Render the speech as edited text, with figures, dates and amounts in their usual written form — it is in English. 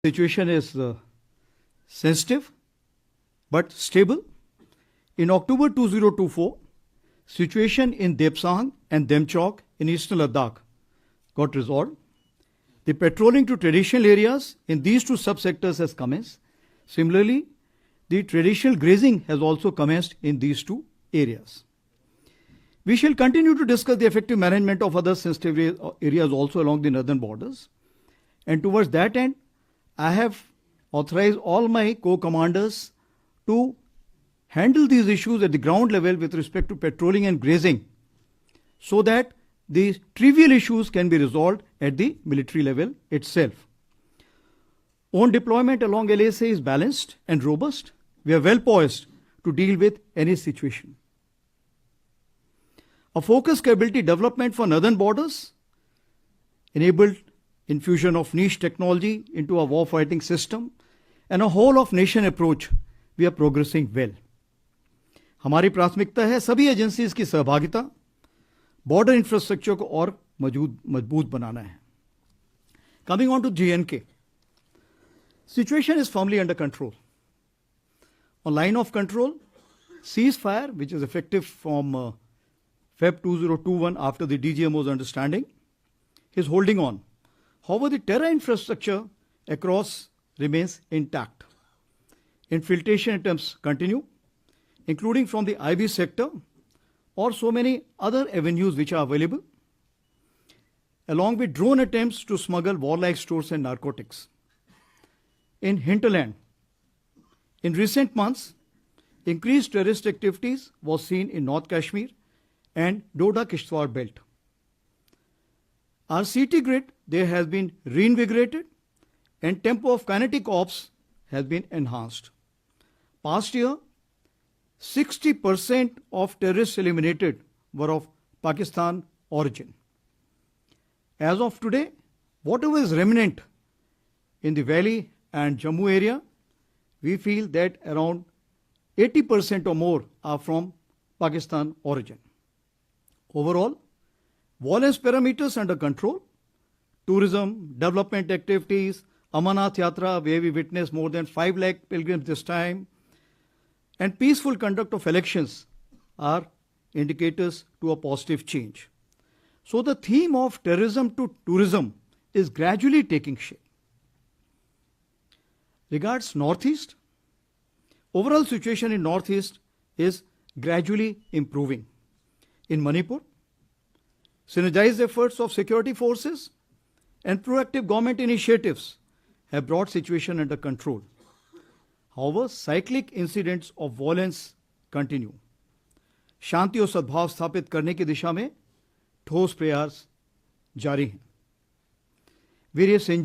Situation is sensitive but stable. In October 2024, situation in Depsang and Demchok in eastern Ladakh got resolved. The patrolling to traditional areas in these two subsectors has commenced. Similarly, the traditional grazing has also commenced in these two areas. We shall continue to discuss the effective management of other sensitive areas also along the northern borders. And towards that end, I have authorized all my co-commanders to handle these issues at the ground level with respect to patrolling and grazing so that the trivial issues can be resolved at the military level itself. On deployment along LASA is balanced and robust. We are well poised to deal with any situation. A focused capability development for northern borders enabled infusion of niche technology into our warfighting system and a whole of nation approach. We are progressing well. हमारी प्राथमिकता है सभी agencies की सहभागिता, border infrastructure को और मजबूत बनाना है. Coming on to J&K, situation is firmly under control. On line of control, ceasefire, which is effective from Feb 2021 after the DGMO's understanding, is holding on. However, the terror infrastructure across remains intact. Infiltration attempts continue, including from the IB sector or so many other avenues which are available, along with drone attempts to smuggle warlike stores and narcotics. In hinterland, in recent months, increased terrorist activities was seen in North Kashmir and Doda-Kishtwar belt. Our CT grid there has been reinvigorated and tempo of kinetic ops has been enhanced. Past year, 60% of terrorists eliminated were of Pakistan origin. As of today, whatever is remnant in the valley and Jammu area, we feel that around 80% or more are from Pakistan origin. Overall, violence parameters under control, tourism, development activities, Amarnath Yatra, where we witnessed more than 5 lakh pilgrims this time, and peaceful conduct of elections are indicators to a positive change. So the theme of terrorism to tourism is gradually taking shape. Regards Northeast, overall situation in Northeast is gradually improving. In Manipur, synergized efforts of security forces and proactive government initiatives have brought situation under control. However, cyclic incidents of violence continue. शांति और सद्भाव स्थापित करने की दिशा में ठोस प्रयास जारी हैं. Various